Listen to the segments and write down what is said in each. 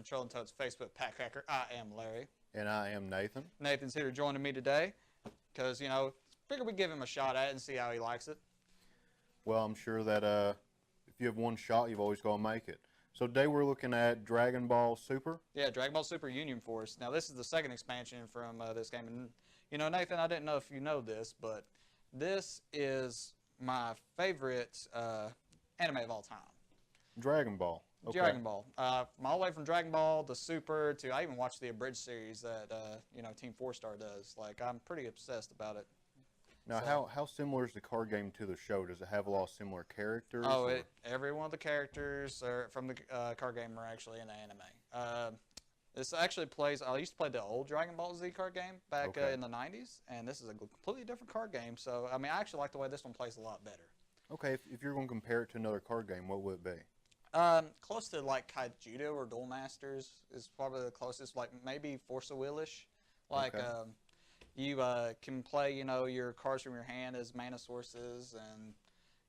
Trolling Toad's Facebook Pack Cracker. I am Larry. And I am Nathan. Nathan's here joining me today because, figure we'd give him a shot at it and see how he likes it. Well, I'm sure that if you have one shot, you've always got to make it. So today we're looking at Dragon Ball Super. Yeah, Dragon Ball Super Union Force. Now, this is the second expansion from this game. And, Nathan, I didn't know if you know this, but this is my favorite anime of all time. Dragon Ball. Okay. Dragon Ball. All the way from Dragon Ball to Super to I even watched the abridged series that Team 4-Star does. Like, I'm pretty obsessed about it. Now, so, how similar is the card game to the show? Does it have a lot of similar characters? Oh, every one of the characters from the card game are actually in the anime. This actually plays. I used to play the old Dragon Ball Z card game back in the '90s, and this is a completely different card game. So, I actually like the way this one plays a lot better. Okay, if you're going to compare it to another card game, what would it be? Close to like Kaijudo or Duel Masters is probably the closest. Like maybe Force of Will-ish. Like you can play your cards from your hand as mana sources and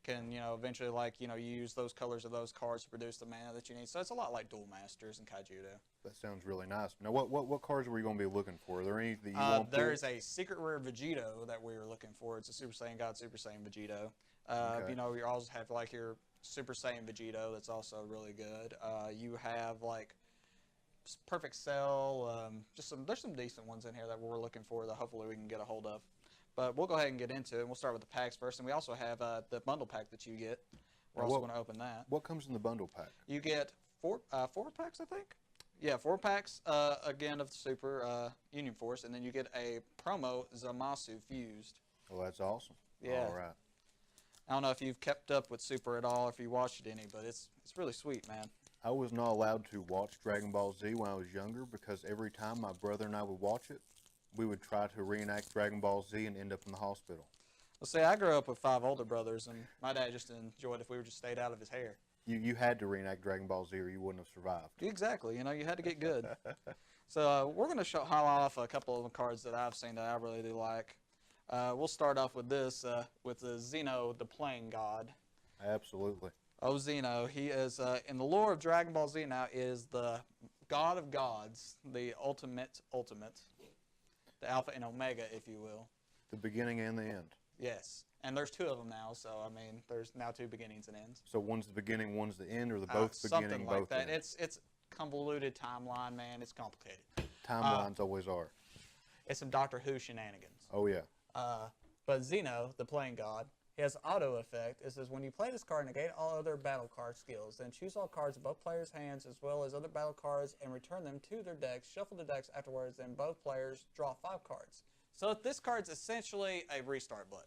can eventually you use those colors of those cards to produce the mana that you need. So it's a lot like Duel Masters and Kaijudo. That sounds really nice. Now what cards were you going to be looking for? Are there any that you want? There is a secret rare Vegeta that we were looking for. It's a Super Saiyan God Super Saiyan Vegeta. You also have like your Super Saiyan Vegeta that's also really good. You have like Perfect Cell. There's some decent ones in here that we're looking for that hopefully we can get a hold of. But we'll go ahead and get into it. And we'll start with the packs first, and we also have the bundle pack that you get. We're also going to open that. What comes in the bundle pack? You get four packs, I think. Yeah, 4 packs again of the Super Union Force, and then you get a promo Zamasu fused. Well, that's awesome. Yeah. All right. I don't know if you've kept up with Super at all, if you watched it any, but it's really sweet, man. I was not allowed to watch Dragon Ball Z when I was younger because every time my brother and I would watch it, we would try to reenact Dragon Ball Z and end up in the hospital. Well, see, I grew up with 5 older brothers, and my dad just enjoyed if we just stayed out of his hair. You had to reenact Dragon Ball Z or you wouldn't have survived. Exactly. You had to get good. So we're going to highlight off a couple of the cards that I've seen that I really do like. We'll start off with this, with the Zeno, the Playing God. Absolutely. Oh, Zeno. He is, in the lore of Dragon Ball Z now, is the God of gods, the ultimate, the Alpha and Omega, if you will. The beginning and the end. Yes. And there's 2 of them now, so, there's now 2 beginnings and ends. So one's the beginning, one's the end, or the both beginning, something both like that. end? It's convoluted timeline, man. It's complicated. Timelines always are. It's some Doctor Who shenanigans. Oh, yeah. But Zeno, the Playing God, he has auto effect. It says, when you play this card, negate all other battle card skills. Then choose all cards in both players' hands as well as other battle cards and return them to their decks. Shuffle the decks afterwards, then both players draw 5 cards. So this card's essentially a restart button.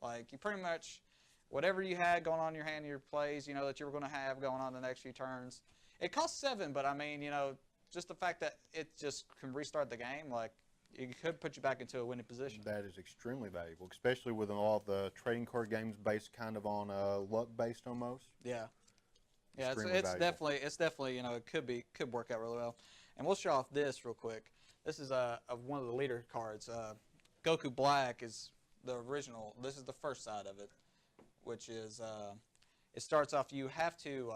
Like, you pretty much, whatever you had going on in your hand in your plays, that you were going to have going on the next few turns. It costs 7, but just the fact that it just can restart the game, like, it could put you back into a winning position. That is extremely valuable, especially with all the trading card games based kind of on luck based almost. Yeah. Yeah, it's definitely it could work out really well. And we'll show off this real quick. This is one of the leader cards. Goku Black is the original. This is the first side of it, which is it starts off. You have to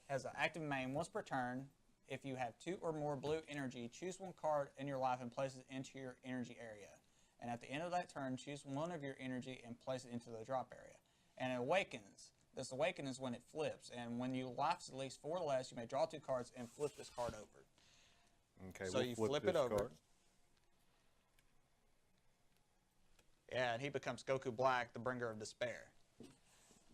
has an active main once per turn. If you have 2 or more blue energy, choose 1 card in your life and place it into your energy area. And at the end of that turn, choose 1 of your energy and place it into the drop area. And it awakens. This awaken is when it flips. And when you life at least 4 or less, you may draw 2 cards and flip this card over. Okay, so you flip it over. Card. Yeah, and he becomes Goku Black, the bringer of despair.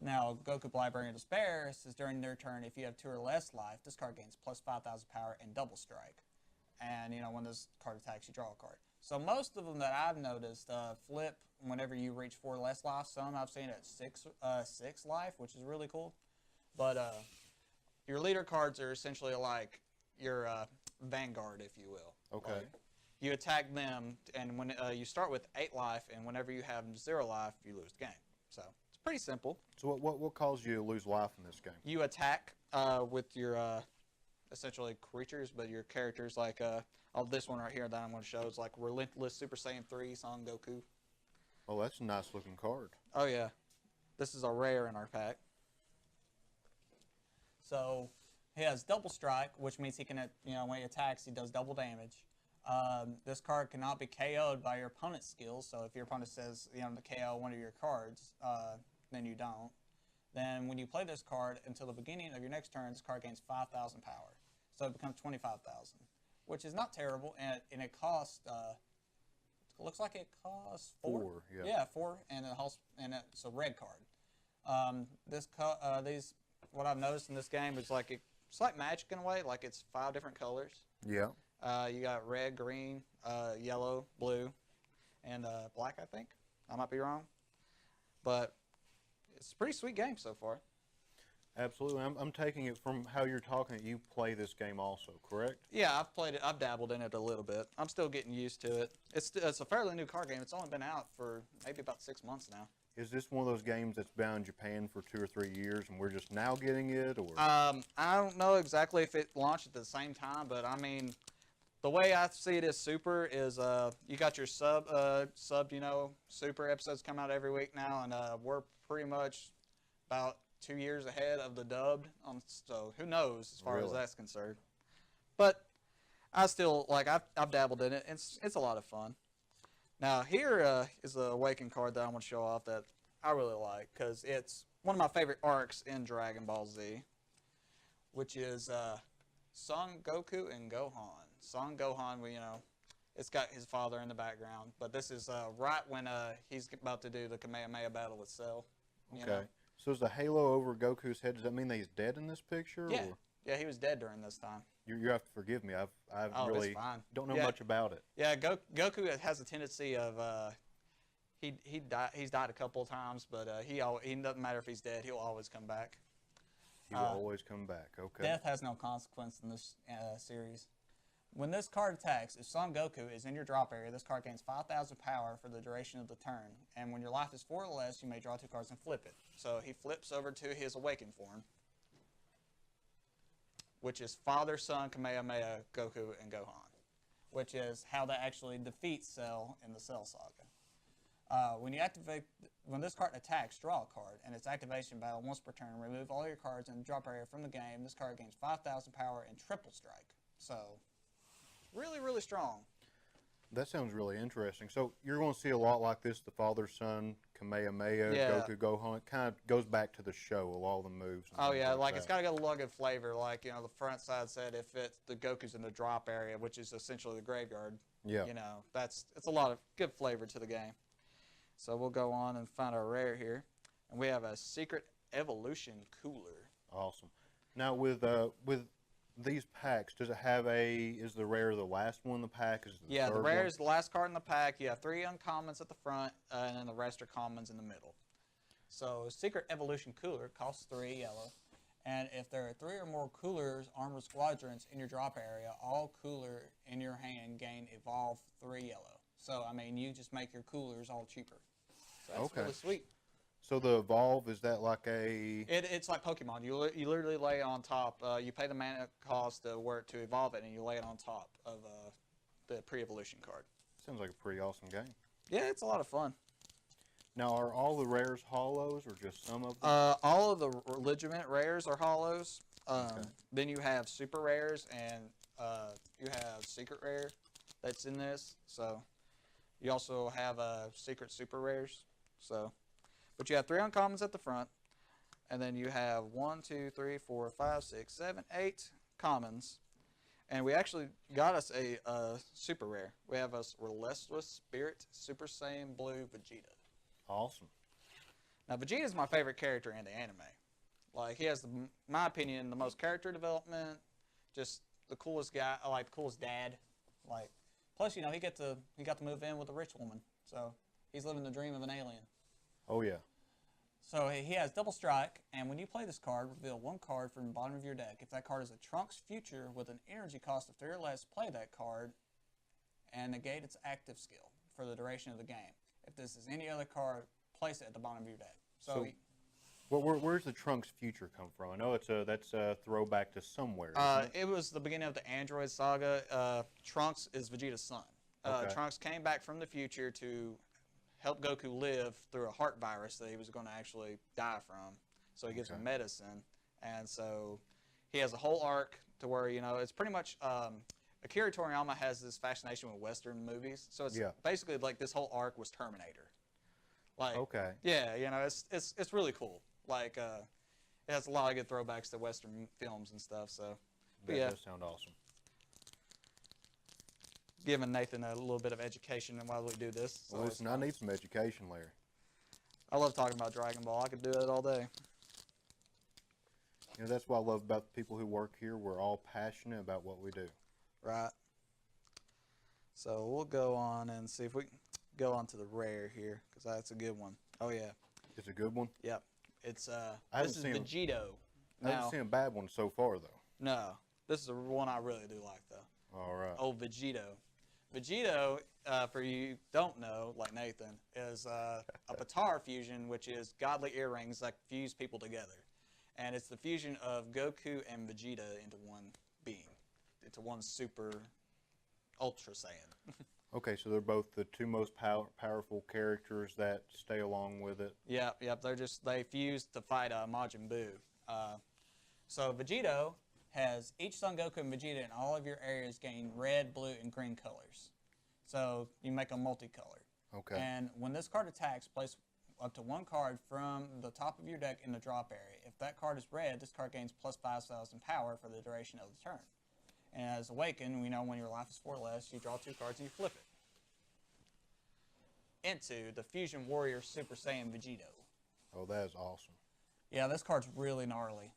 Now, Goku Black, bringer of despair, says during their turn, if you have 2 or less life, this card gains plus 5,000 power and double strike. And, when this card attacks, you draw a card. So most of them that I've noticed flip whenever you reach 4 or less life. Some I've seen at 6 life, which is really cool. But your leader cards are essentially like your vanguard, if you will. Okay. Like, you attack them, and when you start with 8 life, and whenever you have 0 life, you lose the game. So it's pretty simple. So what caused you to lose life in this game? You attack with your essentially creatures, but your characters like this one right here that I'm going to show is like Relentless Super Saiyan 3 Son Goku. Oh, that's a nice looking card. Oh yeah, this is a rare in our pack. So He has double strike, which means he can, when he attacks, he does double damage. This card cannot be KO'd by your opponent's skills, so if your opponent says, to KO one of your cards, then you don't. Then when you play this card, until the beginning of your next turn, this card gains 5,000 power. So it becomes 25,000, which is not terrible, and it costs, it looks like it costs 4. 4, yeah. Yeah, 4, and it's a red card. What I've noticed in this game is like it's like Magic in a way, like it's 5 different colors. Yeah. You got red, green, yellow, blue, and black, I think. I might be wrong. But it's a pretty sweet game so far. Absolutely. I'm taking it from how you're talking that you play this game also, correct? Yeah, I've played it. I've dabbled in it a little bit. I'm still getting used to it. It's a fairly new card game. It's only been out for maybe about 6 months now. Is this one of those games that's been in Japan for 2 or 3 years and we're just now getting it? Or I don't know exactly if it launched at the same time, but I mean, the way I see it as Super is you got your subbed, Super episodes come out every week now, and we're pretty much about 2 years ahead of the dubbed. So who knows as far as that's concerned. But I still, I've dabbled in it. It's a lot of fun. Now, here is the Awaken card that I want to show off that I really like, because it's one of my favorite arcs in Dragon Ball Z, which is Son Goku and Gohan. Son Gohan, it's got his father in the background, but this is right when he's about to do the Kamehameha battle with Cell. Okay. So is the halo over Goku's head, does that mean that he's dead in this picture? Yeah. Or? Yeah, he was dead during this time. You have to forgive me. I really don't know much about it. Yeah, Goku has a tendency of he's died a couple of times, but he doesn't matter if he's dead. He'll always come back. He will always come back. Okay. Death has no consequence in this series. When this card attacks, if Son Goku is in your drop area, this card gains 5,000 power for the duration of the turn. And when your life is 4 or less, you may draw 2 cards and flip it. So he flips over to his Awakened form, which is Father, Son, Kamehameha, Goku, and Gohan, which is how they actually defeat Cell in the Cell Saga. When this card attacks, draw a card, and its activation battle once per turn. Remove all your cards in the drop area from the game. This card gains 5,000 power and triple strike. So, really, really strong. That sounds really interesting. So you're going to see a lot like this, the Father, Son, Kamehameha, Goku, Gohan. It kind of goes back to the show, a lot of the moves. Oh, yeah, it's got a good flavor. Like, the front side said if the Goku's in the drop area, which is essentially the graveyard. Yeah. It's a lot of good flavor to the game. So we'll go on and find our rare here. And we have a Secret Evolution Cooler. Awesome. Now, with these packs, does it have is the rare the last one in the pack? The rare is the last card in the pack. You have 3 uncommons at the front, and then the rest are commons in the middle. So Secret Evolution Cooler costs 3 yellow, and if there are 3 or more Coolers Armored Squadrons in your drop area, all Cooler in your hand gain Evolve 3 yellow. So, you just make your Coolers all cheaper. So that's really sweet. So the Evolve, is that like a... It's like Pokemon. You literally lay it on top. You pay the mana cost to evolve it, and you lay it on top of the pre-evolution card. Sounds like a pretty awesome game. Yeah, it's a lot of fun. Now, are all the rares hollows, or just some of them? All of the legitimate rares are hollows. Then you have super rares, and you have secret rare that's in this. So you also have secret super rares. So... But you have 3 uncommons at the front, and then you have 1, 2, 3, 4, 5, 6, 7, 8 commons. And we actually got us a super rare. We have a Restless Spirit Super Saiyan Blue Vegeta. Awesome. Now, Vegeta is my favorite character in the anime. He has, my opinion, the most character development, just the coolest guy, the coolest dad. Plus, he got to move in with a rich woman, so he's living the dream of an alien. Oh, yeah. So he has double strike, and when you play this card, reveal 1 card from the bottom of your deck. If that card is a Trunks Future with an energy cost of 3 or less, play that card and negate its active skill for the duration of the game. If this is any other card, place it at the bottom of your deck. So where's the Trunks Future come from? I know that's a throwback to somewhere. It was the beginning of the Android saga. Trunks is Vegeta's son. Trunks came back from the future to help Goku live through a heart virus that he was going to actually die from. So he gives him medicine, and so he has a whole arc to where, you know, it's pretty much Akira Toriyama has this fascination with Western movies, so it's basically like this whole arc was Terminator. Like, okay. Yeah, you know, it's really cool. Like, it has a lot of good throwbacks to Western films and stuff. So, that does sound awesome. Giving Nathan a little bit of education while we do this. Well, listen, I need some education, Larry. I love talking about Dragon Ball. I could do it all day. You know, that's what I love about the people who work here. We're all passionate about what we do. Right. So we'll go on and see if we can go on to the rare here, because that's a good one. Oh, yeah. It's a good one? Yep. It's, this is Vegeta. I haven't seen a bad one so far, though. No. This is one I really do like, though. All right. Oh, Vegeta. Vegeta, for you don't know, like Nathan, is a Patara fusion, which is godly earrings that fuse people together. And it's the fusion of Goku and Vegeta into one being, into one super Ultra Saiyan. Okay, so they're both the two most powerful characters that stay along with it. Yep. They fused to fight Majin Buu. So Vegeta has each Son Goku and Vegeta in all of your areas gain red, blue, and green colors. So you make them multicolored. Okay. And when this card attacks, place up to one card from the top of your deck in the drop area. If that card is red, this card gains plus 5,000 power for the duration of the turn. And as Awakened, we know when your life is 4 less, you draw 2 cards and you flip it into the Fusion Warrior Super Saiyan Vegeta. Oh, that is awesome. Yeah, this card's really gnarly.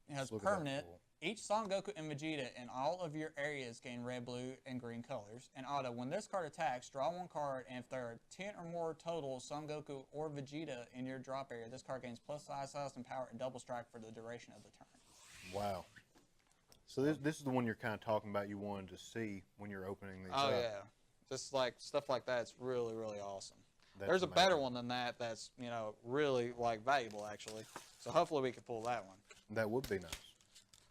It has permanent. Each Son Goku and Vegeta in all of your areas gain red, blue, and green colors. And auto, when this card attacks, draw 1 card, and if there are 10 or more total Son Goku or Vegeta in your drop area, this card gains plus 5,000 power and double strike for the duration of the turn. Wow. So this is the one you're kind of talking about you wanted to see when you're opening these up. Oh, yeah. Just like stuff like that, it's really, really awesome. There's a amazing. better one than that that's, you know, really, like, valuable, actually. So hopefully we can pull that one. That would be nice.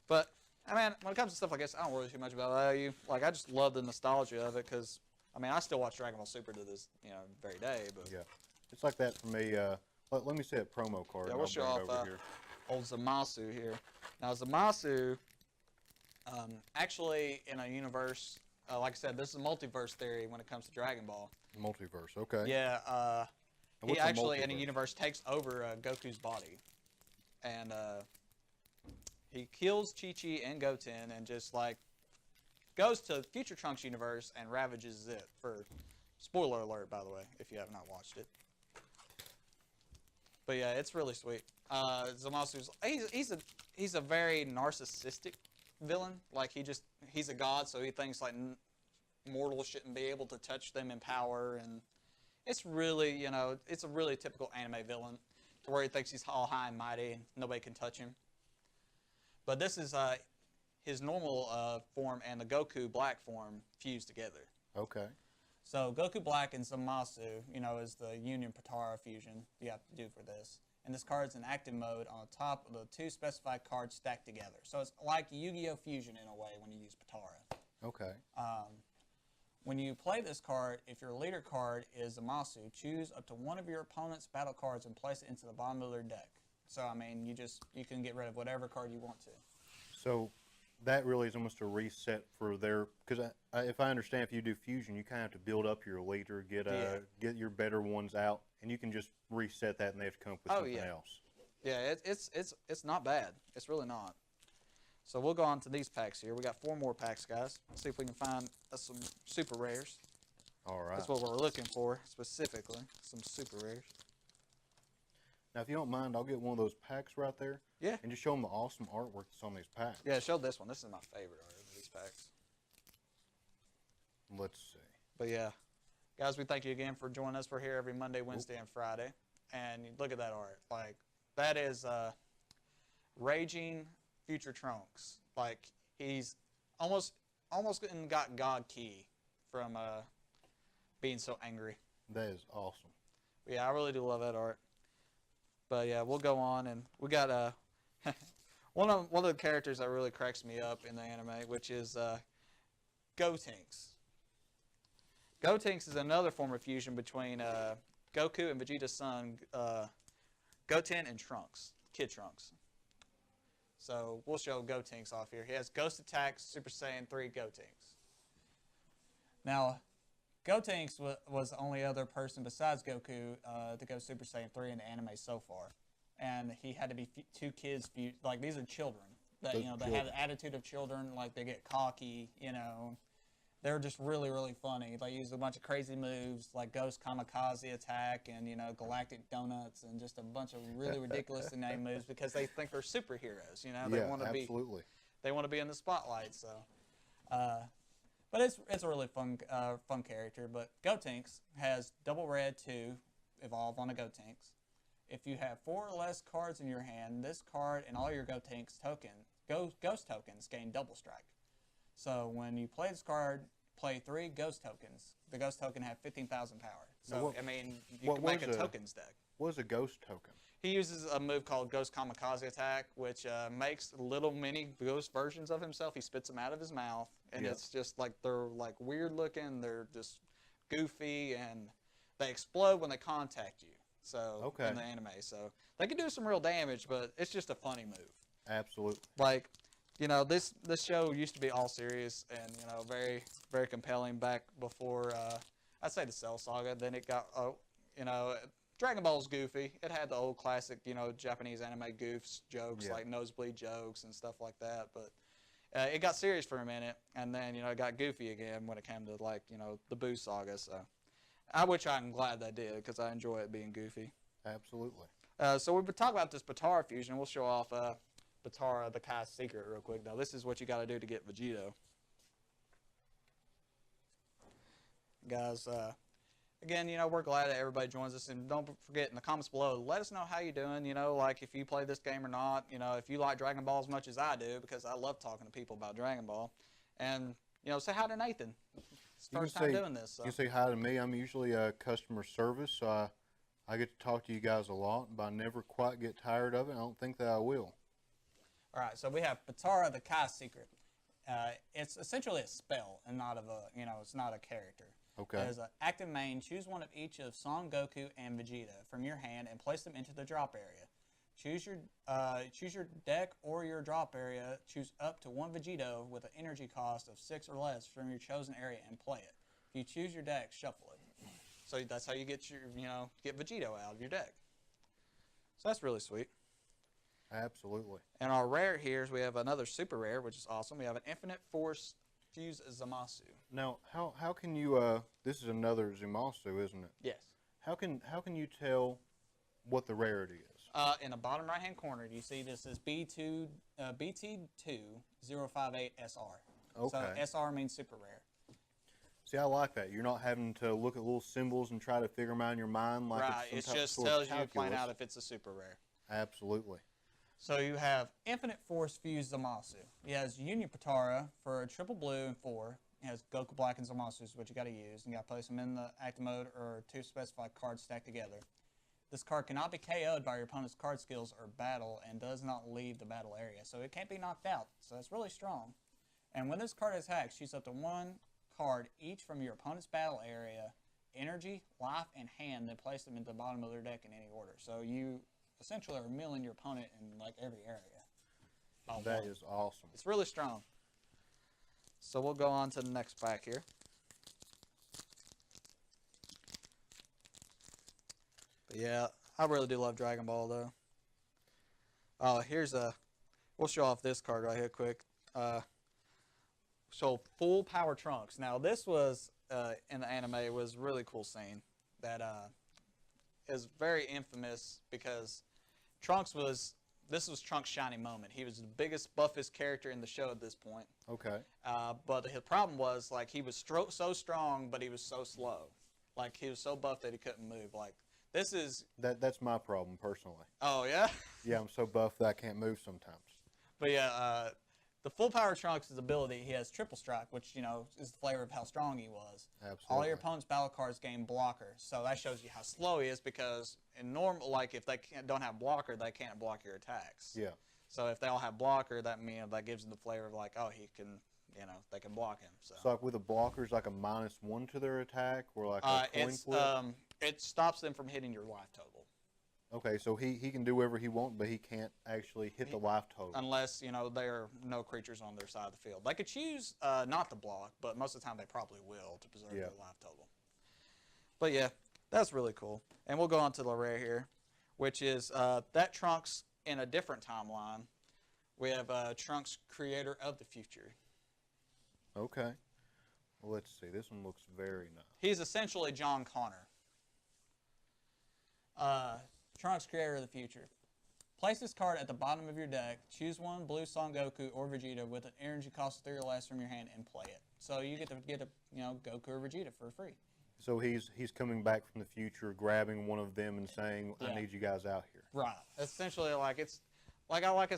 But, I mean, when it comes to stuff like this, I don't worry too much about value. Like, I just love the nostalgia of it because, I mean, I still watch Dragon Ball Super to this, you know, very day. But yeah, it's like that for me. Let me see that promo card. Yeah, we'll show off old Zamasu here. Now, Zamasu, actually, in a universe, like I said, this is a multiverse theory when it comes to Dragon Ball. Multiverse, okay. Yeah, he actually, in a universe, takes over Goku's body. And he kills Chi-Chi and Goten and just, like, goes to Future Trunks universe and ravages it. For spoiler alert, by the way, if you have not watched it. But yeah, it's really sweet. Zamasu's he's a very narcissistic villain. Like he's a god, so he thinks like mortals shouldn't be able to touch them in power, and it's really, you know, it's a really typical anime villain, to where he thinks he's all high and mighty and nobody can touch him. But this is his normal form and the Goku Black form fused together. Okay. So Goku Black and Zamasu, you know, is the Union Patara fusion you have to do for this. And this card's in active mode on the top of the 2 specified cards stacked together. So it's like Yu-Gi-Oh! Fusion in a way when you use Patara. Okay. When you play this card, if your leader card is Zamasu, choose up to one of your opponent's battle cards and place it into the bottom of their deck. So, I mean, you can get rid of whatever card you want to. So that really is almost a reset for their, because if I understand, if you do fusion, you kind of have to build up your leader, get your better ones out, and you can just reset that, and they have to come up with something else. Yeah, it's not bad. It's really not. So we'll go on to these packs here. We got 4 more packs, guys. Let's see if we can find some super rares. All right. That's what we're looking for specifically, some super rares. Now, if you don't mind, I'll get one of those packs right there. Yeah. And just show them the awesome artwork that's on these packs. Yeah, show this one. This is my favorite art of these packs. Let's see. But yeah, guys, we thank you again for joining us. We're here every Monday, Wednesday, and Friday. And look at that art. Like, that is Raging Future Trunks. Like, he's almost got God Key from being so angry. That is awesome. But yeah, I really do love that art. But yeah, we'll go on, and we got one of the characters that really cracks me up in the anime, which is Gotenks. Gotenks is another form of fusion between Goku and Vegeta's son, Goten and Trunks, Kid Trunks. So we'll show Gotenks off here. He has Ghost Attack, Super Saiyan 3 Gotenks. Now, Gotenks was the only other person besides Goku to go Super Saiyan 3 in the anime so far. And he had to be two kids, like these are children. That, you know, they have the attitude of children, like they get cocky, you know. They're just really, really funny. They use a bunch of crazy moves like Ghost Kamikaze Attack and, you know, Galactic Donuts and just a bunch of really ridiculous name moves because they think they're superheroes, you know. They want to be, they want to be in the spotlight, so. But it's a really fun character. But Gotenks has Double Red to evolve on a Gotenks. If you have 4 or less cards in your hand, this card and all your Gotenks Ghost tokens gain Double Strike. So when you play this card, play 3 Ghost tokens. The Ghost token have 15,000 power. So, I mean, you can make a tokens deck. What is a Ghost token? He uses a move called Ghost Kamikaze Attack, which makes little mini ghost versions of himself. He spits them out of his mouth, and it's just like they're like weird looking. They're just goofy, and they explode when they contact you. So in the anime, so they can do some real damage, but it's just a funny move. Absolutely. Like, you know, this show used to be all serious and, you know, very, very compelling back before, I'd say the Cell Saga. Then it got, you know, Dragon Ball's goofy. It had the old classic, you know, Japanese anime goofs, jokes, like nosebleed jokes and stuff like that. But it got serious for a minute, and then, you know, it got goofy again when it came to, like, you know, the Boo Saga. So, which I'm glad they did, because I enjoy it being goofy. Absolutely. So we've been talking about this Batara fusion. We'll show off Batara, the Kai's secret, real quick. Now, this is what you got to do to get Vegeta. Guys, again, you know, we're glad that everybody joins us. And don't forget, in the comments below, let us know how you're doing. You know, like if you play this game or not. You know, if you like Dragon Ball as much as I do, because I love talking to people about Dragon Ball. And, you know, say hi to Nathan. It's the first time doing this. So. You can say hi to me. I'm usually customer service, so I get to talk to you guys a lot, but I never quite get tired of it. I don't think that I will. All right, so we have Batara, the Kai's secret. It's essentially a spell and not of a, you know, it's not a character. Okay. As an active main, choose one of each of Son Goku and Vegeta from your hand and place them into the drop area. Choose your deck or your drop area. Choose up to 1 Vegeta with an energy cost of 6 or less from your chosen area and play it. If you choose your deck, shuffle it. So that's how you get your, you know, get Vegeta out of your deck. So that's really sweet. Absolutely. And our rare here is we have another super rare, which is awesome. We have an Infinite Force Fuse Zamasu. Now, how can you? This is another Zamasu, isn't it? Yes. How can you tell what the rarity is? In the bottom right hand corner, you see this is BT2058SR. Okay. So SR means super rare. See, I like that. You're not having to look at little symbols and try to figure them out in your mind like right. it's some It just sort tells of you plain out if it's a super rare. Absolutely. So you have Infinite Force Fuse Zamasu. He has Union Patara for a triple blue and 4. He has Goku Black and Zamasu, is what you got to use. And you got to place them in the active mode or 2 specified cards stacked together. This card cannot be KO'd by your opponent's card skills or battle and does not leave the battle area. So it can't be knocked out. So it's really strong. And when this card is hacked, choose up to 1 card each from your opponent's battle area, energy, life, and hand, then place them into the bottom of their deck in any order. So you essentially are milling your opponent in like every area. That is awesome. It's really strong. So we'll go on to the next pack here. But yeah, I really do love Dragon Ball though. We'll show off this card right here quick. So full power Trunks. Now this was in the anime, it was a really cool scene that is very infamous because this was Trunks' shining moment. He was the biggest, buffest character in the show at this point. Okay. But his problem was like he was so strong, but he was so slow. Like he was so buff that he couldn't move. Like this is that's my problem personally. Oh yeah. Yeah, I'm so buff that I can't move sometimes. But yeah, the full power Trunks' ability, he has triple strike, which, you know, is the flavor of how strong he was. Absolutely. All your opponent's battle cards gain blocker, so that shows you how slow he is because in normal, like if they don't have blocker, they can't block your attacks. Yeah. So if they all have blocker, that gives them the flavor of like, oh, he can, you know, they can block him. So like with the blockers, like a -1 to their attack, or like a coin flip? It stops them from hitting your life total. Okay, so he can do whatever he wants, but he can't actually hit the life total. Unless, you know, there are no creatures on their side of the field. They could choose not to block, but most of the time they probably will to preserve their life total. But yeah, that's really cool. And we'll go on to the rare here, which is that Trunks in a different timeline. We have Trunks, creator of the future. Okay. Well, let's see. This one looks very nice. He's essentially John Connor. Trunks, creator of the future. Place this card at the bottom of your deck. Choose one blue Son Goku or Vegeta with an energy cost of 3 or less from your hand and play it. So you get a Goku or Vegeta for free. So he's coming back from the future, grabbing one of them and saying, "I need you guys out here." Right. Essentially, I like this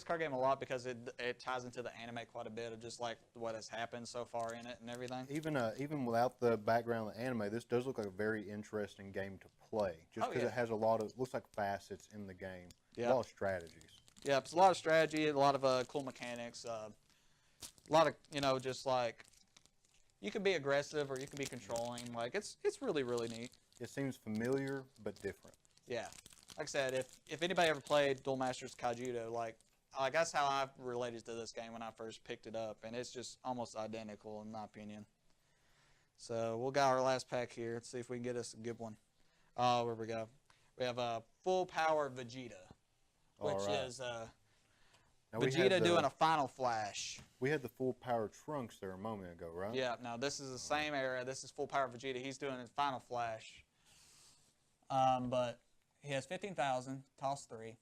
card game a lot because it ties into the anime quite a bit of just like what has happened so far in it and everything. Even without the background of the anime, this does look like a very interesting game to play. Just because it has looks like facets in the game. Yeah. A lot of strategies. Yeah, it's a lot of strategy, a lot of cool mechanics, a lot of just like you can be aggressive or you can be controlling. Like it's really really neat. It seems familiar but different. Yeah. Like I said, if anybody ever played Duel Masters Kaijudo, like that's how I related to this game when I first picked it up, and it's just almost identical in my opinion. So we'll got our last pack here. Let's see if we can get us a good one. Oh, where we go? We have a full power Vegeta, which is Vegeta doing a final flash. We had the full power Trunks there a moment ago, right? Yeah. Now this is the same era. This is full power Vegeta. He's doing a final flash. But he has 15,000, toss 3.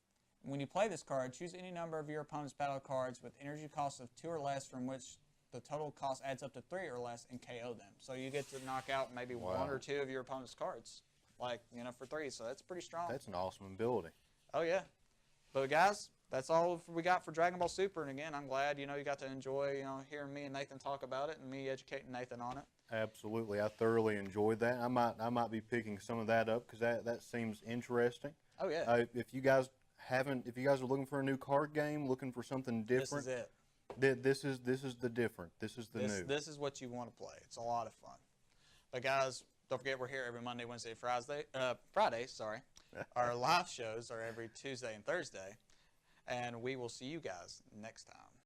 When you play this card, choose any number of your opponent's battle cards with energy costs of 2 or less from which the total cost adds up to 3 or less and KO them. So you get to knock out maybe 1 or 2 of your opponent's cards, for 3. So that's pretty strong. That's an awesome ability. Oh, yeah. But, guys, that's all we got for Dragon Ball Super. And, again, I'm glad, you got to enjoy, hearing me and Nathan talk about it and me educating Nathan on it. Absolutely. I thoroughly enjoyed that. I might be picking some of that up because that seems interesting. Oh, yeah. If you guys are looking for a new card game, looking for something different. This is it. This is the different. This is the new. This is what you want to play. It's a lot of fun. But, guys, don't forget we're here every Monday, Wednesday, Friday. Sorry. Our live shows are every Tuesday and Thursday. And we will see you guys next time.